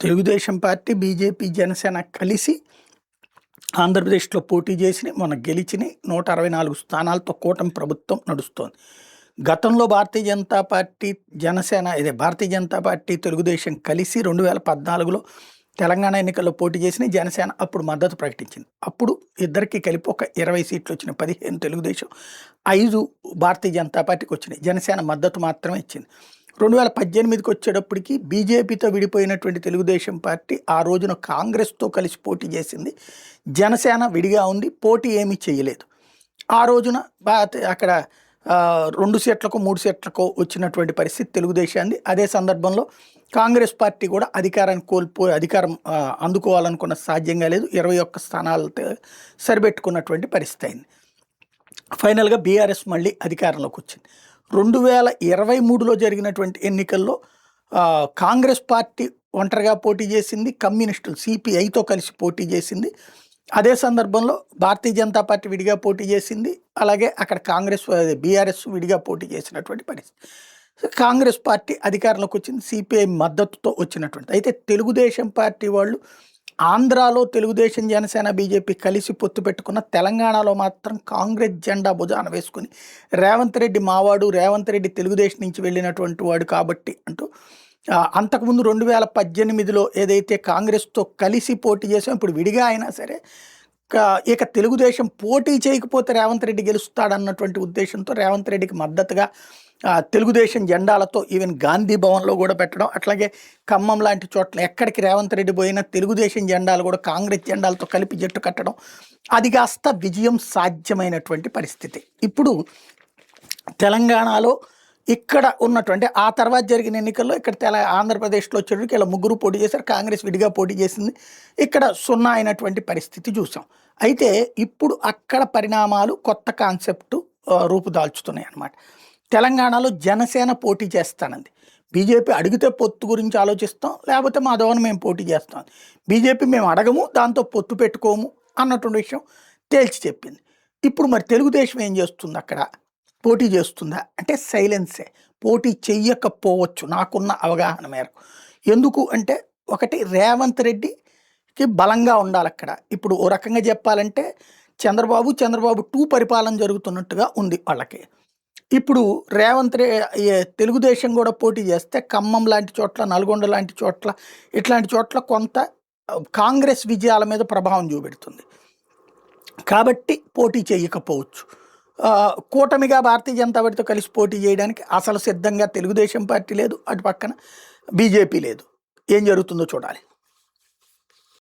Telugu Desam party, BJP, Janasena కలిసి ఆంధ్రప్రదేశ్లో పోటీ చేసి మొన్న గెలిచిని 164 స్థానాలతో కూటమి ప్రభుత్వం నడుస్తోంది. గతంలో భారతీయ జనతా పార్టీ, జనసేన భారతీయ జనతా పార్టీ, తెలుగుదేశం కలిసి 2014లో తెలంగాణ ఎన్నికల్లో పోటీ చేసిన జనసేన అప్పుడు మద్దతు ప్రకటించింది. అప్పుడు ఇద్దరికి కలిపి ఒక 20 సీట్లు వచ్చినాయి. 15 తెలుగుదేశం, 5 భారతీయ జనతా పార్టీకి వచ్చినాయి. జనసేన మద్దతు మాత్రమే ఇచ్చింది. 2018కి వచ్చేటప్పటికి బీజేపీతో విడిపోయినటువంటి తెలుగుదేశం పార్టీ ఆ రోజున కాంగ్రెస్తో కలిసి పోటీ చేసింది. జనసేన విడిగా ఉంది, పోటీ ఏమీ చేయలేదు. ఆ రోజున అక్కడ 2 సీట్లకో 3 సీట్లకో వచ్చినటువంటి పరిస్థితి తెలుగుదేశాన్ని. అదే సందర్భంలో కాంగ్రెస్ పార్టీ కూడా అధికారం అందుకోవాలనుకున్న సాధ్యంగా లేదు. 21 స్థానాలతో సరిపెట్టుకున్నటువంటి పరిస్థితి అయింది. ఫైనల్గా బీఆర్ఎస్ మళ్ళీ అధికారంలోకి వచ్చింది. 2023లో జరిగినటువంటి ఎన్నికల్లో కాంగ్రెస్ పార్టీ ఒంటరిగా పోటీ చేసింది, కమ్యూనిస్టులు సిపిఐతో కలిసి పోటీ చేసింది. అదే సందర్భంలో భారతీయ జనతా పార్టీ విడిగా పోటీ చేసింది. అలాగే అక్కడ బీఆర్ఎస్ విడిగా పోటీ చేసినటువంటి పరిస్థితి. కాంగ్రెస్ పార్టీ అధికారంలోకి వచ్చింది, సిపిఐ మద్దతుతో వచ్చినటువంటి. అయితే తెలుగుదేశం పార్టీ వాళ్ళు ఆంధ్రాలో తెలుగుదేశం, జనసేన, బీజేపీ కలిసి పొత్తు పెట్టుకున్న, తెలంగాణలో మాత్రం కాంగ్రెస్ జెండా భుజాన వేసుకుని రేవంత్ రెడ్డి మావాడు, రేవంత్ రెడ్డి తెలుగుదేశం నుంచి వెళ్ళినటువంటి వాడు కాబట్టి అంటూ అంతకుముందు 2018లో ఏదైతే కాంగ్రెస్తో కలిసి పోటీ చేసామో ఇప్పుడు విడిగా అయినా సరే ఇక తెలుగుదేశం పోటీ చేయకపోతే రేవంత్ రెడ్డి గెలుస్తాడన్నటువంటి ఉద్దేశంతో రేవంత్ రెడ్డికి మద్దతుగా తెలుగుదేశం జెండాలతో ఈవెన్ గాంధీ భవన్లో కూడా పెట్టడం, అట్లాగే ఖమ్మం లాంటి చోట్ల ఎక్కడికి రేవంత్ రెడ్డి పోయినా తెలుగుదేశం జెండాలు కూడా కాంగ్రెస్ జెండాలతో కలిపి జట్టు కట్టడం, అది కాస్త విజయం సాధ్యమైనటువంటి పరిస్థితి. ఇప్పుడు తెలంగాణలో ఇక్కడ ఉన్నటువంటి ఆ తర్వాత జరిగిన ఎన్నికల్లో ఇక్కడ ఆంధ్రప్రదేశ్లో వచ్చేటప్పటికి ఇలా 3 పోటీ చేశారు. కాంగ్రెస్ విడిగా పోటీ చేసింది. ఇక్కడ 0 అయినటువంటి పరిస్థితి చూసాం. అయితే ఇప్పుడు అక్కడ పరిణామాలు కొత్త కాన్సెప్టు రూపుదాల్చుతున్నాయి అన్నమాట. తెలంగాణలో జనసేన పోటీ చేస్తానంది. బీజేపీ అడిగితే పొత్తు గురించి ఆలోచిస్తాం, లేకపోతే మా దోవన మేము పోటీ చేస్తాం. బీజేపీ మేము అడగము, దాంతో పొత్తు పెట్టుకోము అన్నటువంటి విషయం తేల్చి చెప్పింది. ఇప్పుడు మరి తెలుగుదేశం ఏం చేస్తుంది? అక్కడ పోటీ చేస్తుందా అంటే సైలెన్సే. పోటీ చెయ్యకపోవచ్చు నాకున్న అవగాహన మేరకు. ఎందుకు అంటే ఒకటి, రేవంత్ రెడ్డికి బలంగా ఉండాలి అక్కడ. ఇప్పుడు ఓ రకంగా చెప్పాలంటే చంద్రబాబు 2 పరిపాలన జరుగుతున్నట్టుగా ఉంది వాళ్ళకి. ఇప్పుడు తెలుగుదేశం కూడా పోటీ చేస్తే ఖమ్మం లాంటి చోట్ల, నల్గొండ లాంటి చోట్ల, ఇట్లాంటి చోట్ల కొంత కాంగ్రెస్ విజయాల మీద ప్రభావం చూపెడుతుంది. కాబట్టి పోటీ చేయకపోవచ్చు. కూటమిగా భారతీయ జనతా పార్టీతో కలిసి పోటీ చేయడానికి అసలు సిద్ధంగా తెలుగుదేశం పార్టీ లేదు, అటు పక్కన బీజేపీ లేదు. ఏం జరుగుతుందో చూడాలి.